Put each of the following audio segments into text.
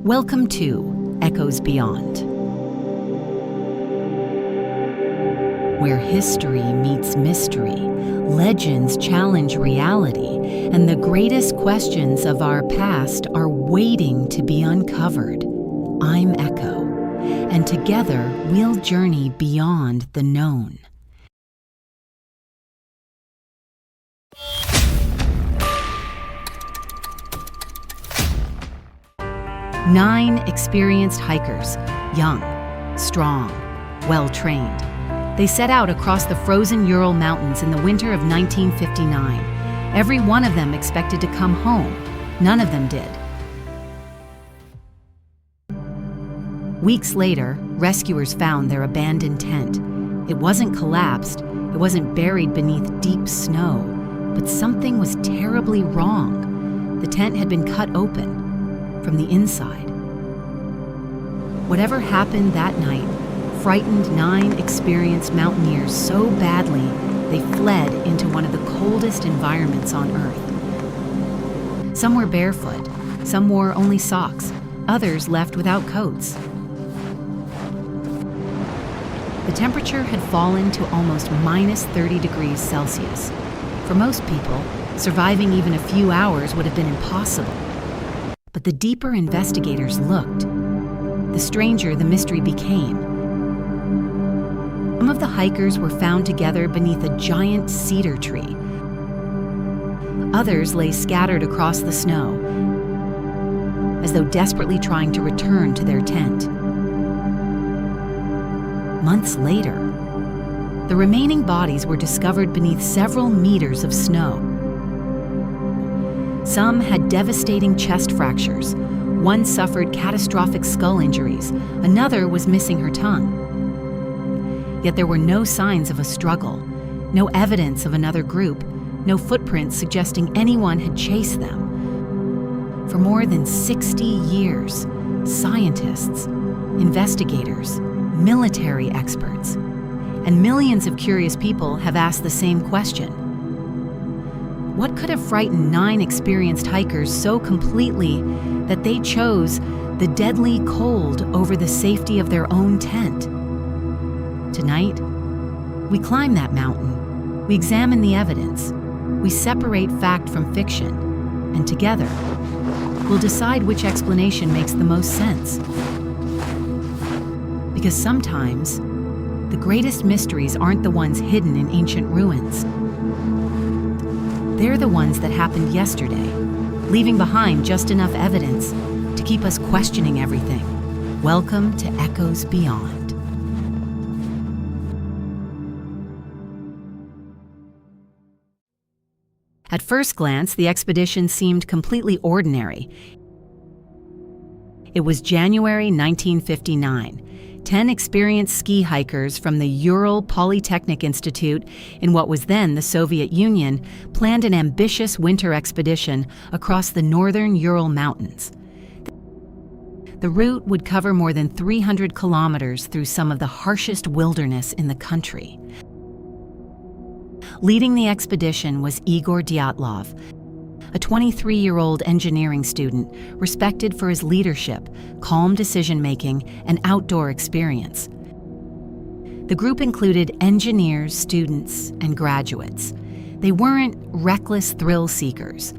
Welcome to Echoes Beyond, where history meets mystery, legends challenge reality, and the greatest questions of our past are waiting to be uncovered. I'm Echo, and together we'll journey beyond the known. Nine experienced hikers, young, strong, well-trained. They set out across the frozen Ural Mountains in the winter of 1959. Every one of them expected to come home. None of them did. Weeks later, rescuers found their abandoned tent. It wasn't collapsed, it wasn't buried beneath deep snow, but something was terribly wrong. The tent had been cut open from the inside. Whatever happened that night frightened 9 experienced mountaineers so badly they fled into one of the coldest environments on Earth. Some were barefoot, some wore only socks, others left without coats. The temperature had fallen to almost minus 30 degrees Celsius. For most people, surviving even a few hours would have been impossible. But the deeper investigators looked, the stranger the mystery became. Some of the hikers were found together beneath a giant cedar tree. Others lay scattered across the snow, as though desperately trying to return to their tent. Months later, the remaining bodies were discovered beneath several meters of snow. Some had devastating chest fractures. One suffered catastrophic skull injuries. Another was missing her tongue. Yet there were no signs of a struggle, no evidence of another group, no footprints suggesting anyone had chased them. For more than 60 years, scientists, investigators, military experts, and millions of curious people have asked the same question. What could have frightened 9 experienced hikers so completely that they chose the deadly cold over the safety of their own tent? Tonight, we climb that mountain, we examine the evidence, we separate fact from fiction, and together, we'll decide which explanation makes the most sense. Because sometimes, the greatest mysteries aren't the ones hidden in ancient ruins. They're the ones that happened yesterday, leaving behind just enough evidence to keep us questioning everything. Welcome to Echoes Beyond. At first glance, the expedition seemed completely ordinary. It was January 1959. 10 experienced ski hikers from the Ural Polytechnic Institute in what was then the Soviet Union planned an ambitious winter expedition across the northern Ural Mountains. The route would cover more than 300 kilometers through some of the harshest wilderness in the country. Leading the expedition was Igor Dyatlov, a 23-year-old engineering student respected for his leadership, calm decision-making, and outdoor experience. The group included engineers, students, and graduates. They weren't reckless thrill seekers.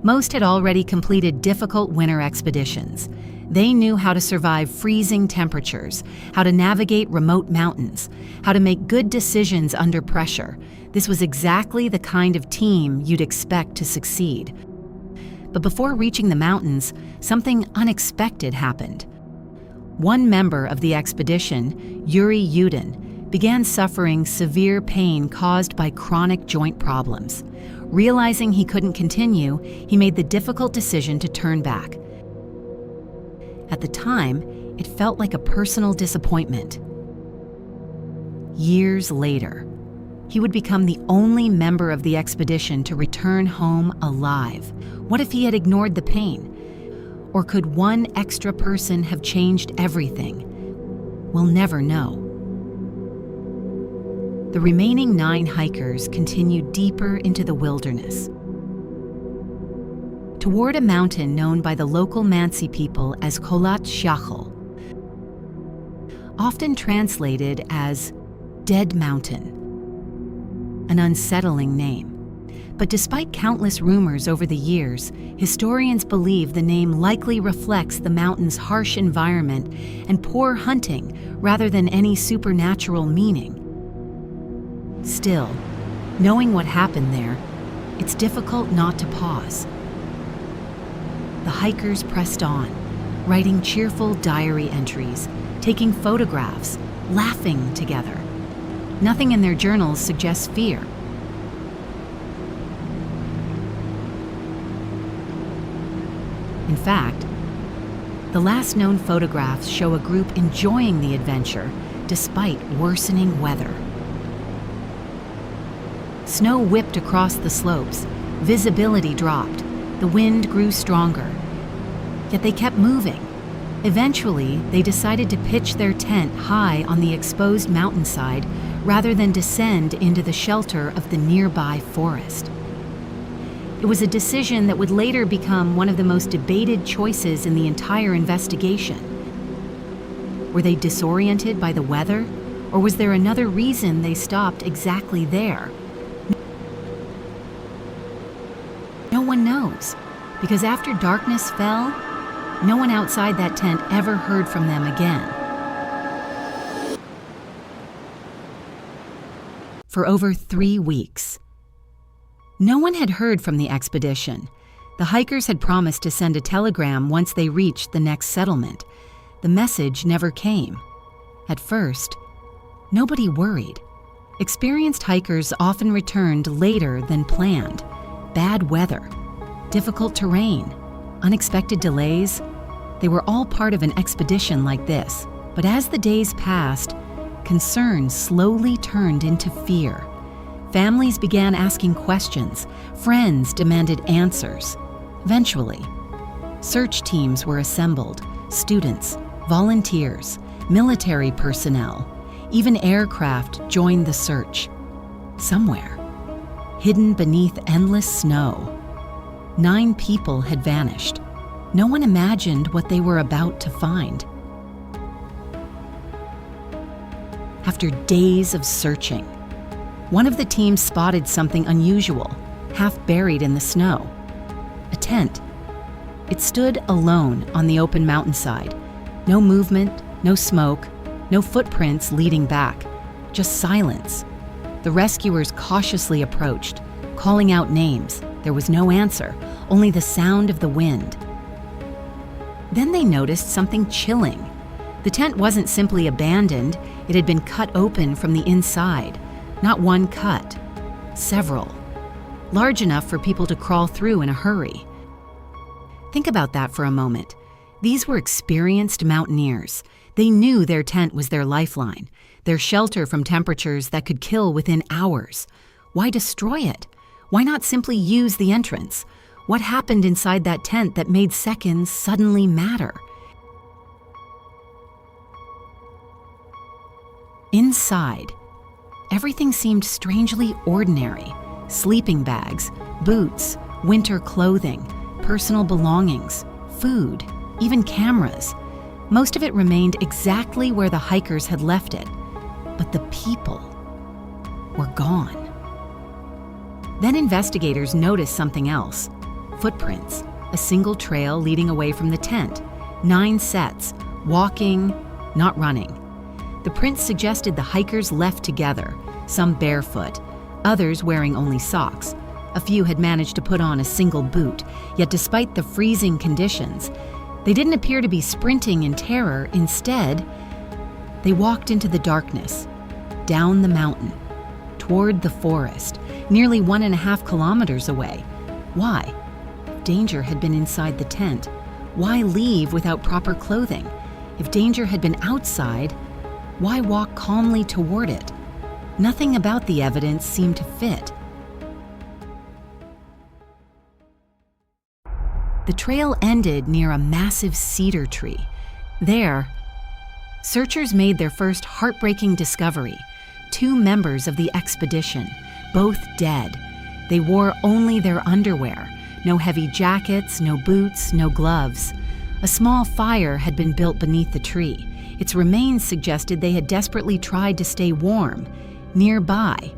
Most had already completed difficult winter expeditions. They knew how to survive freezing temperatures, how to navigate remote mountains, how to make good decisions under pressure. This was exactly the kind of team you'd expect to succeed. But before reaching the mountains, something unexpected happened. One member of the expedition, Yuri Yudin, began suffering severe pain caused by chronic joint problems. Realizing he couldn't continue, he made the difficult decision to turn back. At the time, it felt like a personal disappointment. Years later, he would become the only member of the expedition to return home alive. What if he had ignored the pain? Or could one extra person have changed everything? We'll never know. The remaining 9 hikers continued deeper into the wilderness. toward a mountain known by the local Mansi people as Kholat Shachol, often translated as Dead Mountain, an unsettling name. But despite countless rumors over the years, historians believe the name likely reflects the mountain's harsh environment and poor hunting rather than any supernatural meaning. Still, knowing what happened there, it's difficult not to pause. The hikers pressed on, writing cheerful diary entries, taking photographs, laughing together. Nothing in their journals suggests fear. In fact, the last known photographs show a group enjoying the adventure despite worsening weather. Snow whipped across the slopes, visibility dropped, the wind grew stronger. Yet they kept moving. Eventually, they decided to pitch their tent high on the exposed mountainside rather than descend into the shelter of the nearby forest. It was a decision that would later become one of the most debated choices in the entire investigation. Were they disoriented by the weather, or was there another reason they stopped exactly there? No one knows, because after darkness fell, no one outside that tent ever heard from them again. For over 3 weeks, no one had heard from the expedition. The hikers had promised to send a telegram once they reached the next settlement. The message never came. At first, nobody worried. Experienced hikers often returned later than planned. Bad weather, difficult terrain, unexpected delays. They were all part of an expedition like this. But as the days passed, concern slowly turned into fear. Families began asking questions. Friends demanded answers. Eventually, search teams were assembled. Students, volunteers, military personnel, even aircraft joined the search. Somewhere, hidden beneath endless snow, 9 people had vanished. No one imagined what they were about to find. After days of searching, one of the teams spotted something unusual, half buried in the snow. A tent. It stood alone on the open mountainside. No movement, no smoke, no footprints leading back, just silence. The rescuers cautiously approached, calling out names. There was no answer, only the sound of the wind. Then they noticed something chilling. The tent wasn't simply abandoned, it had been cut open from the inside. Not one cut, several. Large enough for people to crawl through in a hurry. Think about that for a moment. These were experienced mountaineers. They knew their tent was their lifeline, their shelter from temperatures that could kill within hours. Why destroy it? Why not simply use the entrance? What happened inside that tent that made seconds suddenly matter? Inside, everything seemed strangely ordinary. Sleeping bags, boots, winter clothing, personal belongings, food, even cameras. Most of it remained exactly where the hikers had left it, but the people were gone. Then investigators noticed something else. Footprints, a single trail leading away from the tent, 9 sets, walking, not running. The prints suggested the hikers left together, some barefoot, others wearing only socks. A few had managed to put on a single boot, yet despite the freezing conditions, they didn't appear to be sprinting in terror. Instead, they walked into the darkness, down the mountain, toward the forest, nearly 1.5 kilometers away. Why? If danger had been inside the tent, why leave without proper clothing? If danger had been outside, why walk calmly toward it? Nothing about the evidence seemed to fit. The trail ended near a massive cedar tree. There, searchers made their first heartbreaking discovery. 2 members of the expedition, both dead. They wore only their underwear. No heavy jackets, no boots, no gloves. A small fire had been built beneath the tree. Its remains suggested they had desperately tried to stay warm. Nearby,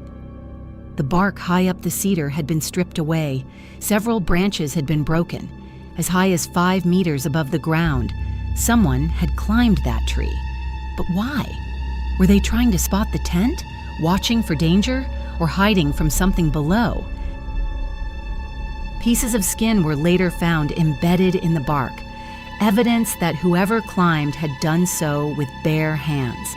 the bark high up the cedar had been stripped away. Several branches had been broken. As high as 5 meters above the ground, someone had climbed that tree. But why? Were they trying to spot the tent, watching for danger, or hiding from something below? Pieces of skin were later found embedded in the bark, evidence that whoever climbed had done so with bare hands.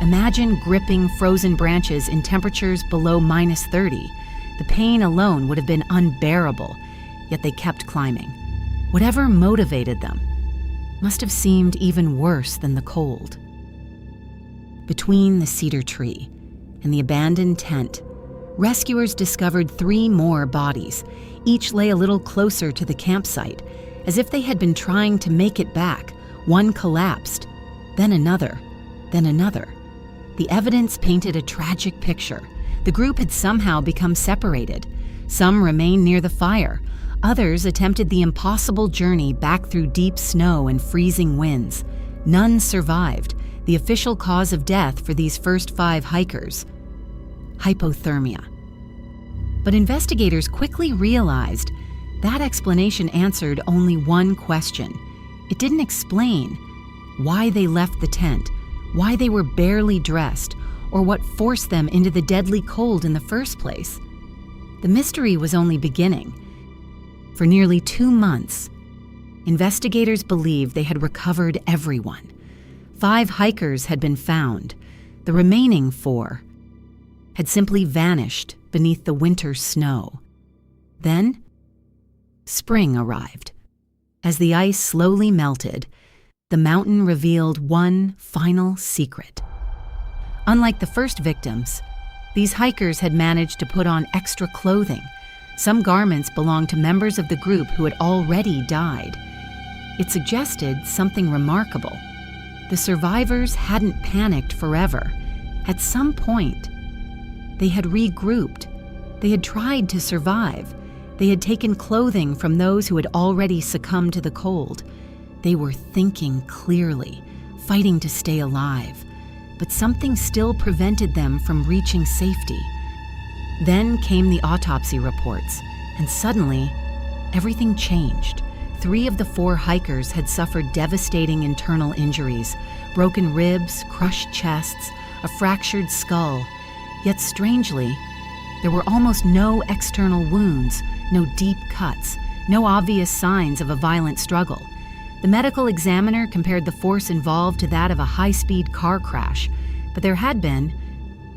Imagine gripping frozen branches in temperatures below -30. The pain alone would have been unbearable, yet they kept climbing. Whatever motivated them must have seemed even worse than the cold. Between the cedar tree and the abandoned tent, rescuers discovered 3 more bodies. Each lay a little closer to the campsite, as if they had been trying to make it back. One collapsed, then another, then another. The evidence painted a tragic picture. The group had somehow become separated. Some remained near the fire. Others attempted the impossible journey back through deep snow and freezing winds. None survived. The official cause of death for these first 5 hikers: hypothermia. But investigators quickly realized that explanation answered only one question. It didn't explain why they left the tent, why they were barely dressed, or what forced them into the deadly cold in the first place. The mystery was only beginning. For nearly 2 months, investigators believed they had recovered everyone. 5 hikers had been found. The remaining 4 had simply vanished beneath the winter snow. Then, spring arrived. As the ice slowly melted, the mountain revealed one final secret. Unlike the first victims, these hikers had managed to put on extra clothing. Some garments belonged to members of the group who had already died. It suggested something remarkable. The survivors hadn't panicked forever. At some point, they had regrouped. They had tried to survive. They had taken clothing from those who had already succumbed to the cold. They were thinking clearly, fighting to stay alive. But something still prevented them from reaching safety. Then came the autopsy reports, and suddenly, everything changed. 3 of the 4 hikers had suffered devastating internal injuries: broken ribs, crushed chests, a fractured skull. Yet strangely, there were almost no external wounds, no deep cuts, no obvious signs of a violent struggle. The medical examiner compared the force involved to that of a high-speed car crash, but there had been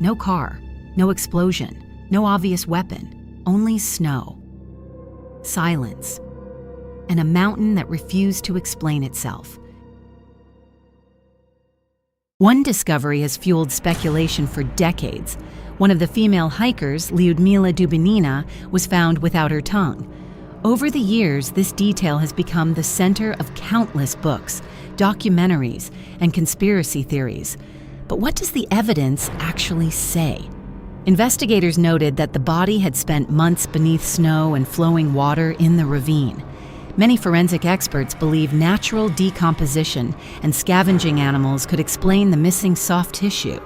no car, no explosion, no obvious weapon, only snow, silence, and a mountain that refused to explain itself. One discovery has fueled speculation for decades. One of the female hikers, Lyudmila Dubinina, was found without her tongue. Over the years, this detail has become the center of countless books, documentaries, and conspiracy theories. But what does the evidence actually say? Investigators noted that the body had spent months beneath snow and flowing water in the ravine. Many forensic experts believe natural decomposition and scavenging animals could explain the missing soft tissue.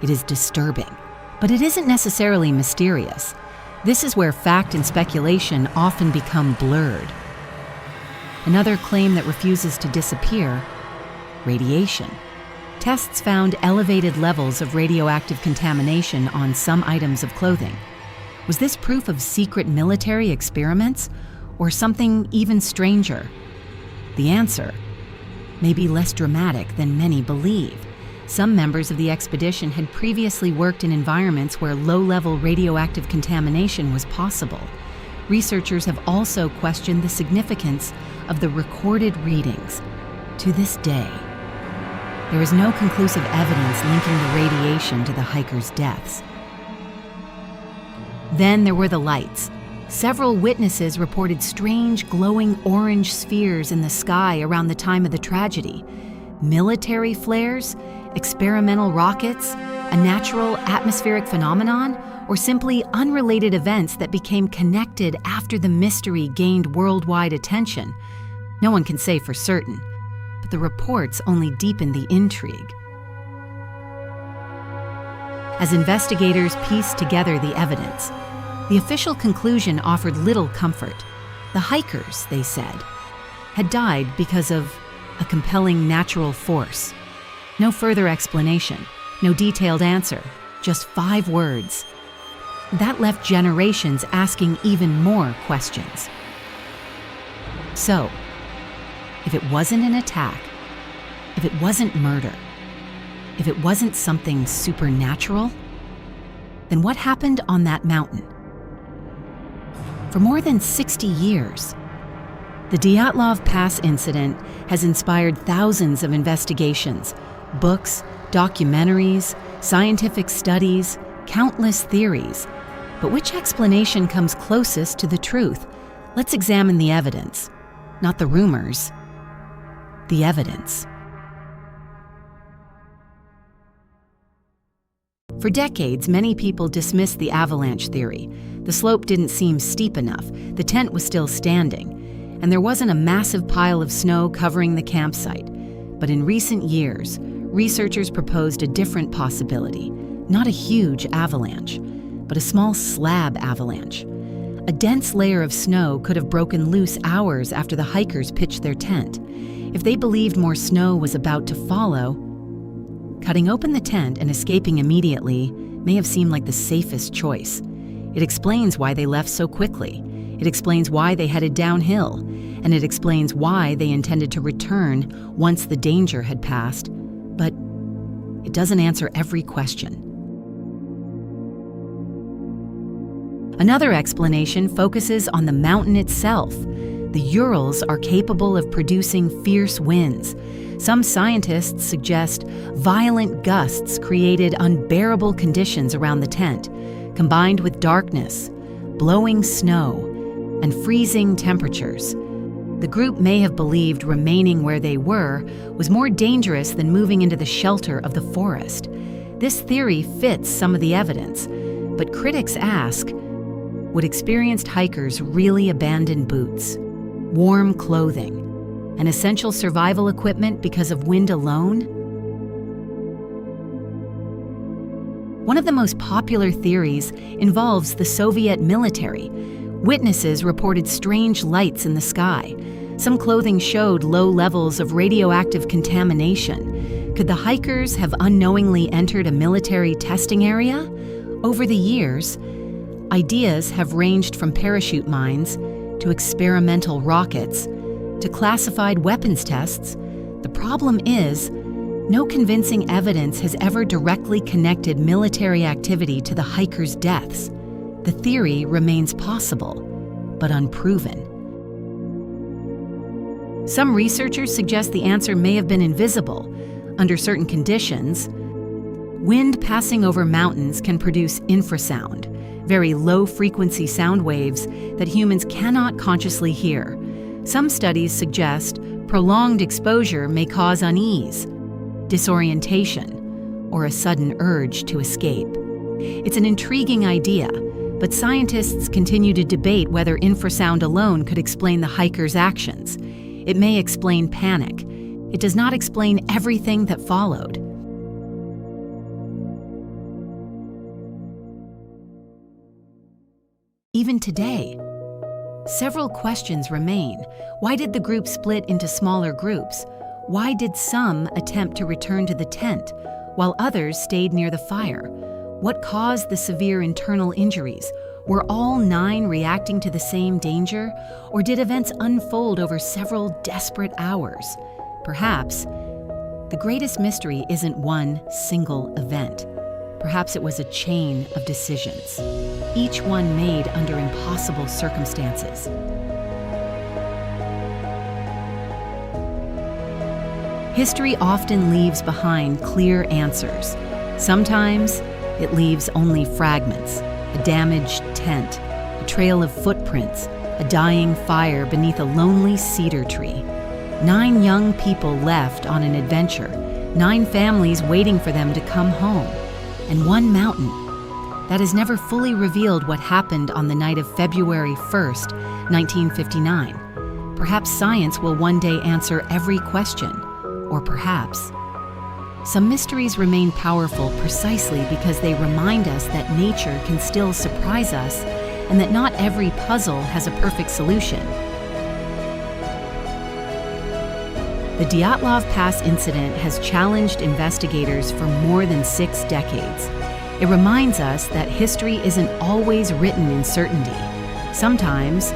It is disturbing, but it isn't necessarily mysterious. This is where fact and speculation often become blurred. Another claim that refuses to disappear: radiation. Tests found elevated levels of radioactive contamination on some items of clothing. Was this proof of secret military experiments, or something even stranger? The answer may be less dramatic than many believe. Some members of the expedition had previously worked in environments where low-level radioactive contamination was possible. Researchers have also questioned the significance of the recorded readings. To this day, there is no conclusive evidence linking the radiation to the hikers' deaths. Then there were the lights. Several witnesses reported strange glowing orange spheres in the sky around the time of the tragedy. Military flares? Experimental rockets? A natural atmospheric phenomenon? or simply unrelated events that became connected after the mystery gained worldwide attention? No one can say for certain, but the reports only deepen the intrigue. As investigators pieced together the evidence, the official conclusion offered little comfort. The hikers, they said, had died because of a compelling natural force. No further explanation, no detailed answer, just 5 words. That left generations asking even more questions. So, if it wasn't an attack, if it wasn't murder, if it wasn't something supernatural, then what happened on that mountain? For more than 60 years, the Dyatlov Pass Incident has inspired thousands of investigations, books, documentaries, scientific studies, countless theories. But which explanation comes closest to the truth? Let's examine the evidence. Not the rumors, the evidence. For decades, many people dismissed the avalanche theory. The slope didn't seem steep enough, the tent was still standing, and there wasn't a massive pile of snow covering the campsite. But in recent years, researchers proposed a different possibility. Not a huge avalanche, but a small slab avalanche. A dense layer of snow could have broken loose hours after the hikers pitched their tent. If they believed more snow was about to follow, cutting open the tent and escaping immediately may have seemed like the safest choice. It explains why they left so quickly. It explains why they headed downhill. And it explains why they intended to return once the danger had passed. But it doesn't answer every question. Another explanation focuses on the mountain itself. The Urals are capable of producing fierce winds. Some scientists suggest violent gusts created unbearable conditions around the tent, combined with darkness, blowing snow, and freezing temperatures. The group may have believed remaining where they were was more dangerous than moving into the shelter of the forest. This theory fits some of the evidence, but critics ask, would experienced hikers really abandon boots, warm clothing, and essential survival equipment because of wind alone? One of the most popular theories involves the Soviet military. Witnesses reported strange lights in the sky. Some clothing showed low levels of radioactive contamination. Could the hikers have unknowingly entered a military testing area? Over the years, ideas have ranged from parachute mines to experimental rockets to classified weapons tests. The problem is, no convincing evidence has ever directly connected military activity to the hikers' deaths. The theory remains possible, but unproven. Some researchers suggest the answer may have been invisible. Under certain conditions, wind passing over mountains can produce infrasound, very low-frequency sound waves that humans cannot consciously hear. Some studies suggest prolonged exposure may cause unease, disorientation, or a sudden urge to escape. It's an intriguing idea, but scientists continue to debate whether infrasound alone could explain the hikers' actions. It may explain panic. It does not explain everything that followed. Even today, several questions remain. Why did the group split into smaller groups? Why did some attempt to return to the tent, while others stayed near the fire? What caused the severe internal injuries? Were all 9 reacting to the same danger, or did events unfold over several desperate hours? Perhaps the greatest mystery isn't one single event. Perhaps it was a chain of decisions, each one made under impossible circumstances. History often leaves behind clear answers. Sometimes it leaves only fragments, a damaged tent, a trail of footprints, a dying fire beneath a lonely cedar tree. 9 young people left on an adventure, 9 families waiting for them to come home, and one mountain that has never fully revealed what happened on the night of February 1st, 1959. Perhaps science will one day answer every question, or perhaps some mysteries remain powerful precisely because they remind us that nature can still surprise us and that not every puzzle has a perfect solution. The Dyatlov Pass Incident has challenged investigators for more than 6 decades. It reminds us that history isn't always written in certainty. Sometimes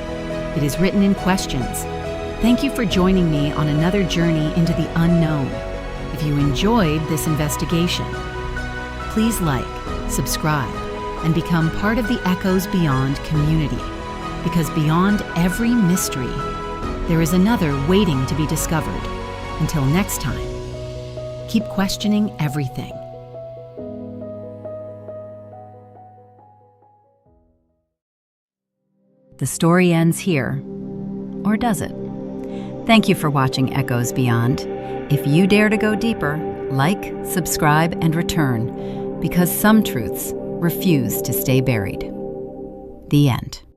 it is written in questions. Thank you for joining me on another journey into the unknown. If you enjoyed this investigation, please like, subscribe, and become part of the Echoes Beyond community. Because beyond every mystery, there is another waiting to be discovered. Until next time, keep questioning everything. The story ends here. Or does it? Thank you for watching Echoes Beyond. If you dare to go deeper, like, subscribe, and return, because some truths refuse to stay buried. The end.